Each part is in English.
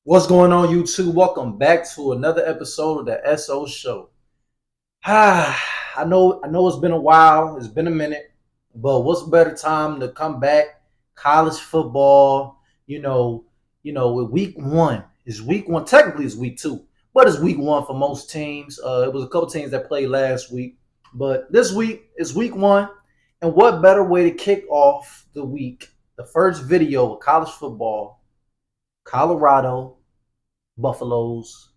What's going on, YouTube? Welcome back to another episode of the SO Show. I know it's been a while, it's been a minute, but what's better time to come back? College football, with week one. It's week one. Technically it's week two, but it's week one for most teams. It was a couple teams that played last week, but this week is week one. And what better way to kick off the week? The first video of college football, Colorado Buffaloes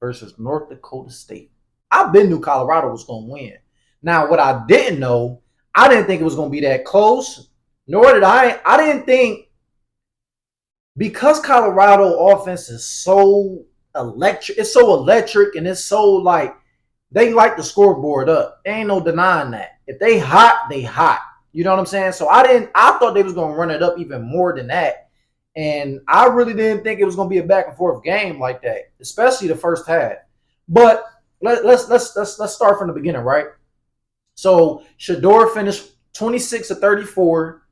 versus North Dakota State. I've been knew Colorado was going to win. Now, what I didn't know, I didn't think it was going to be that close. Nor did I didn't think, because Colorado offense is so electric. It's so electric, and it's so like they like the scoreboard up. Ain't no denying that. If they hot, they hot. You know what I'm saying? So I thought they was going to run it up even more than that. And I really didn't think it was going to be a back and forth game like that, especially the first half. But let's start from the beginning, right? So Shedeur finished 26 of 34,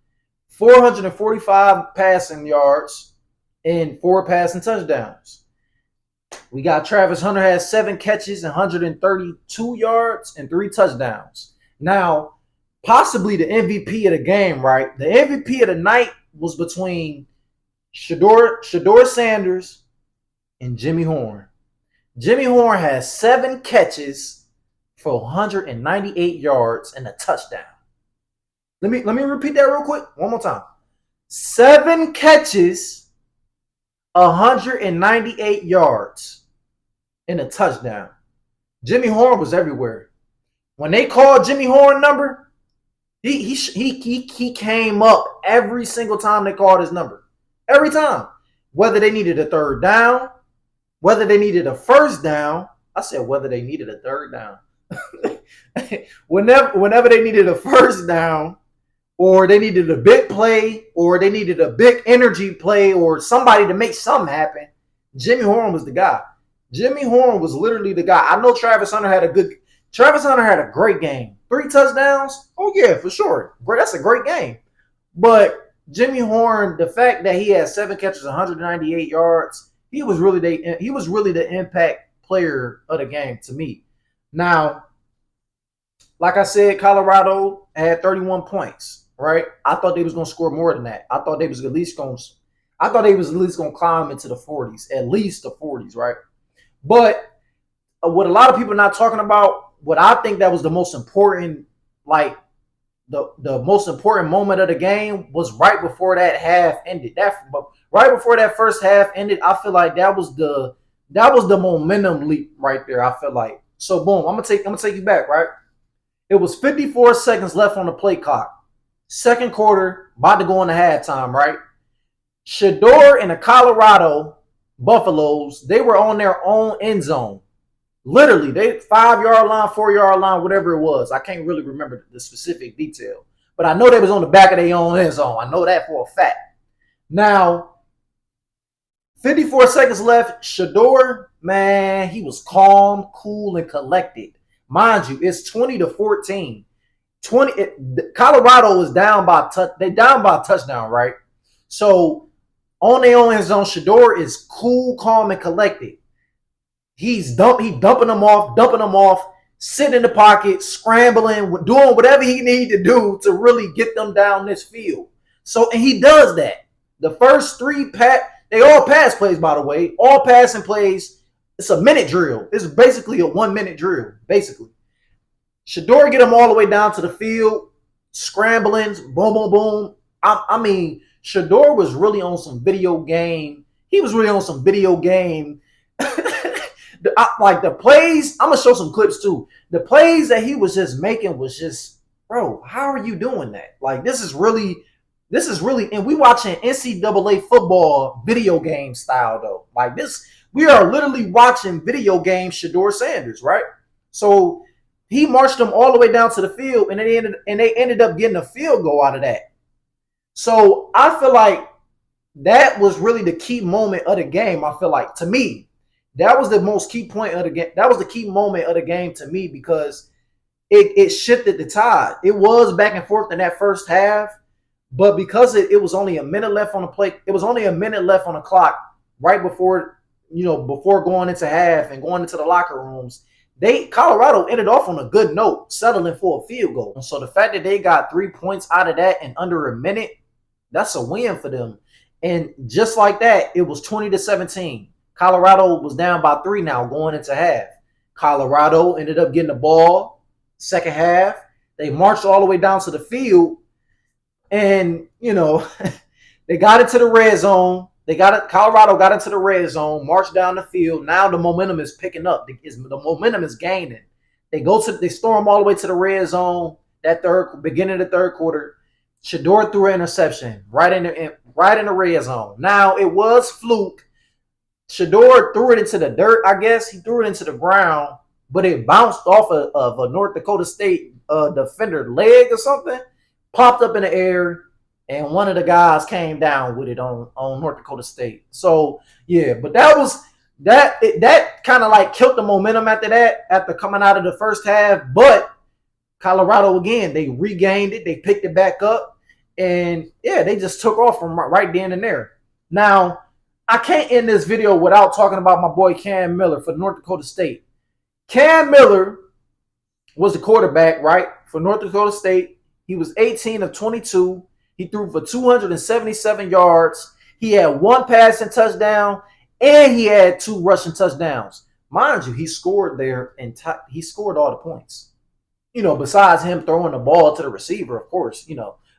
445 passing yards, and 4 passing touchdowns. We got Travis Hunter had 7 catches and 132 yards and 3 touchdowns. Now, possibly the MVP of the game, right? The MVP of the night was between Shedeur Sanders and Jimmy Horn. Jimmy Horn has 7 catches for 198 yards and a touchdown. Let me repeat that real quick. One more time. 7 catches, 198 yards, and a touchdown. Jimmy Horn was everywhere. When they called Jimmy Horn number, he came up every single time they called his number. Every time. Whether they needed a third down, whether they needed a first down. I said whether they needed a third down. whenever they needed a first down, or they needed a big play, or they needed a big energy play, or somebody to make something happen, Jimmy Horn was the guy. Jimmy Horn was literally the guy. I know Travis Hunter had a great game. 3 touchdowns? Oh yeah, for sure. That's a great game. But Jimmy Horn, the fact that he had 7 catches, 198 yards, he was really the impact player of the game to me. Now, like I said, Colorado had 31 points, right? I thought they was going to score more than that. I thought they was at least going to climb into the 40s, at least the 40s, right? But what a lot of people are not talking about, what I think that was the most important, like the most important moment of the game was right before that half ended. Right before that first half ended, I feel like that was the momentum leap right there. I feel like. So boom, I'm gonna take you back, right? It was 54 seconds left on the play clock. Second quarter, about to go into halftime, right? Shedeur and the Colorado Buffaloes, they were on their own end zone. Literally, they 5-yard line, 4-yard line, whatever it was. I can't really remember the specific detail. But I know they was on the back of their own end zone. I know that for a fact. Now, 54 seconds left. Shedeur, man, he was calm, cool, and collected. Mind you, it's 20-14. Colorado was down by a touchdown, right? So, on their own end zone, Shedeur is cool, calm, and collected. He dumping them off, sitting in the pocket, scrambling, doing whatever he needed to do to really get them down this field. So, and he does that. The first 3 they all pass plays, by the way. All passing plays. It's a minute drill. It's basically a 1-minute drill, basically. Shedeur get them all the way down to the field, scrambling, boom, boom, boom. I mean, Shedeur was really on some video game. He was really on some video game. Like the plays, I'm gonna show some clips too. The plays that he was just making was just, bro, how are you doing that? Like this is really, and we watching NCAA football video game style though. Like this, we are literally watching video game Shedeur Sanders, right? So he marched them all the way down to the field, and they ended up getting a field goal out of that. So I feel like that was really the key moment of the game. I feel like, to me, that was the most key point of the game. That was the key moment of the game to me, because it shifted the tide. It was back and forth in that first half, but because it was only a minute left on the play, it was only a minute left on the clock. right before, before going into half and going into the locker rooms, Colorado ended off on a good note, settling for a field goal. So the fact that they got 3 points out of that in under a minute, that's a win for them. And just like that, it was 20-17. Colorado was down by 3 now going into half. Colorado ended up getting the ball second half. They marched all the way down to the field, and they got into the red zone. Colorado got into the red zone, marched down the field. Now the momentum is picking up. The momentum is gaining. They storm all the way to the red zone. Beginning of the third quarter, Shedeur threw an interception right in the red zone. Now it was fluke. Shedeur threw it into the dirt. I guess he threw it into the ground, but it bounced off of a North Dakota State defender leg or something, popped up in the air, and one of the guys came down with it on North Dakota State. So yeah, but that kind of like killed the momentum after coming out of the first half. But Colorado again, they regained it, they picked it back up, and yeah, they just took off from right then and there. Now, I can't end this video without talking about my boy Cam Miller for North Dakota State. Cam Miller was the quarterback, right, for North Dakota State. He was 18 of 22. He threw for 277 yards. He had 1 passing touchdown, and he had 2 rushing touchdowns. Mind you, he scored there, and he scored all the points. Besides him throwing the ball to the receiver, of course,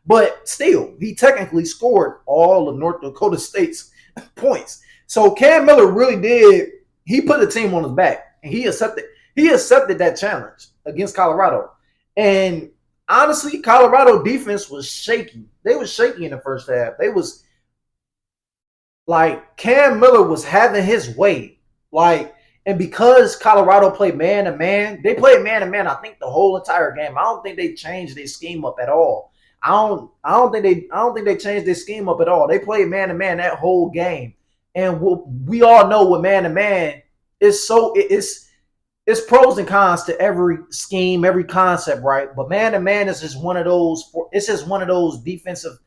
But still, he technically scored all of North Dakota State's points. So Cam Miller really did. He put the team on his back, and he accepted that challenge against Colorado. And honestly, Colorado defense was shaky. They was shaky in the first half. They was like Cam Miller was having his way. And because Colorado played man-to-man, they played man-to-man, I think, the whole entire game. I don't think they changed their scheme up at all. I don't think they changed their scheme up at all. They played man-to-man that whole game. And we all know with man-to-man, it's pros and cons to every scheme, every concept, right? But man-to-man is just one of those defensive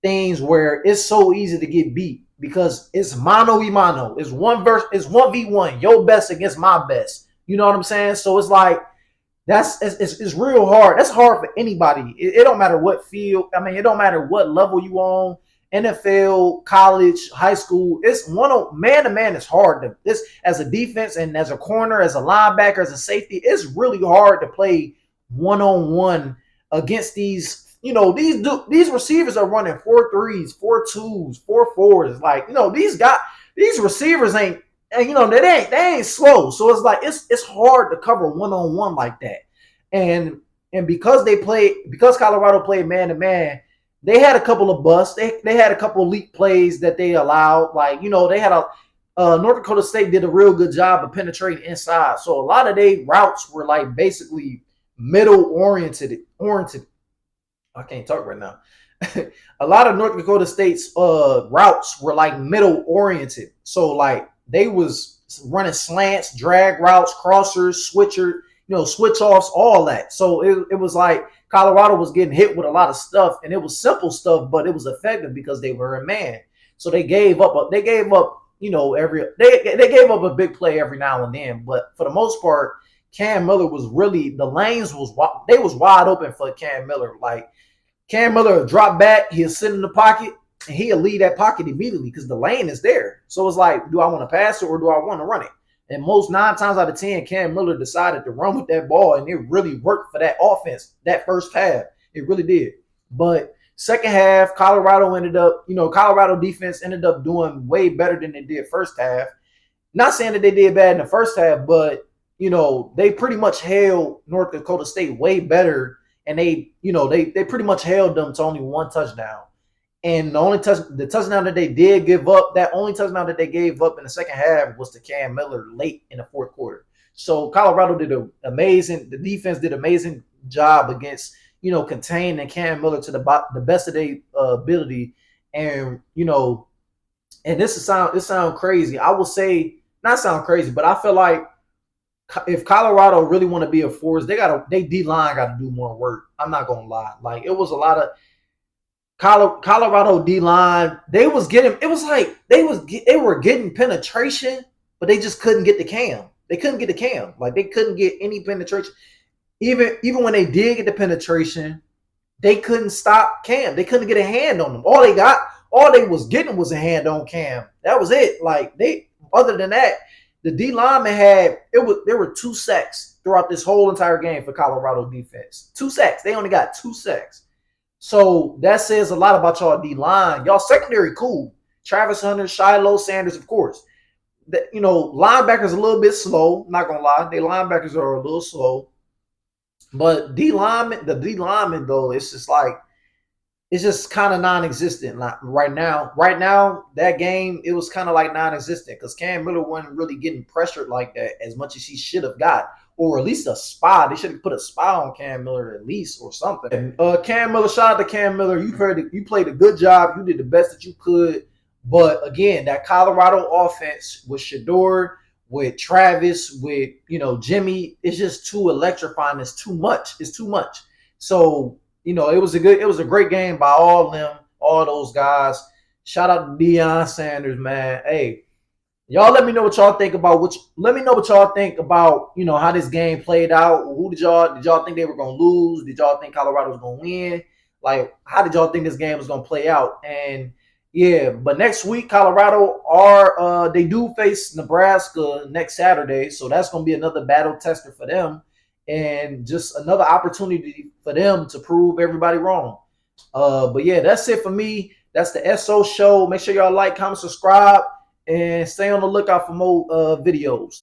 things where it's so easy to get beat because it's mano y mano. It's 1v1, your best against my best. You know what I'm saying? So it's like it's real hard. That's hard for anybody. It don't matter what field. I mean, it don't matter what level you on. NFL, college, high school. It's man-to-man is hard. This as a defense and as a corner, as a linebacker, as a safety, it's really hard to play one-on-one against these. These receivers are running 4.3s, 4.2s, 4.4s. These receivers ain't, they ain't slow. So it's like it's hard to cover one-on-one like that. And because Colorado played man-to-man, they had a couple of busts. They had a couple of leak plays that they allowed. They had North Dakota State did a real good job of penetrating inside. So a lot of their routes were like basically middle oriented. I can't talk right now. A lot of North Dakota State's routes were like middle oriented. So like they was running slants, drag routes, crossers, switcher, switch offs, all that. So it was like Colorado was getting hit with a lot of stuff, and it was simple stuff, but it was effective because they were a man. So they gave up, they gave up a big play every now and then, but for the most part, Cam Miller was really, the lanes was wide open for Cam Miller. Like Cam Miller would drop back, he'll sit in the pocket, and he'll leave that pocket immediately because the lane is there. So it's like, do I want to pass it or do I want to run it? And 9 times out of 10, Cam Miller decided to run with that ball, and it really worked for that offense that first half. It really did. But second half, Colorado defense ended up doing way better than they did first half. Not saying that they did bad in the first half, but, they pretty much held North Dakota State way better, and they pretty much held them to only 1 touchdown. And the touchdown that they did give up, that only touchdown that they gave up in the second half was to Cam Miller late in the fourth quarter. So Colorado the defense did an amazing job against, containing Cam Miller to the best of their ability. And, and this sound crazy. I will say, not sound crazy, but I feel like if Colorado really want to be a force, they D-line got to do more work. I'm not going to lie. Like, it was a lot of, Colorado D line, they was getting. It was like they were getting penetration, but they just couldn't get the cam. They couldn't get the cam. Like they couldn't get any penetration. Even when they did get the penetration, they couldn't stop Cam. They couldn't get a hand on them. All they was getting was a hand on Cam. That was it. Like they, other than that, the D lineman had there were 2 sacks throughout this whole entire game for Colorado defense. 2 sacks. They only got 2 sacks. So that says a lot about y'all D line. Y'all secondary cool. Travis Hunter, Shiloh, Sanders, of course. Linebackers a little bit slow. Not gonna lie, they linebackers are a little slow. But the D lineman though, it's just like it's just kind of non-existent. Like right now, that game it was kind of like non-existent because Cam Miller wasn't really getting pressured like that as much as he should have got, or at least a spy. They should have put a spy on Cam Miller at least or something. Cam Miller, shout out to Cam Miller. You played a good job. You did the best that you could. But again, that Colorado offense with Shedeur, with Travis, with Jimmy, it's just too electrifying. It's too much. It's too much. So it was a great game by all of them, all those guys. Shout out to Deion Sanders, man. Hey, y'all let me know what y'all think about let me know what y'all think about, how this game played out. Who did y'all think they were gonna lose? Did y'all think Colorado was gonna win? Like, how did y'all think this game was gonna play out? And yeah, but next week Colorado they do face Nebraska next Saturday, so that's gonna be another battle tester for them and just another opportunity for them to prove everybody wrong. But yeah, that's it for me. That's the SO show. Make sure y'all like, comment, subscribe, and stay on the lookout for more videos.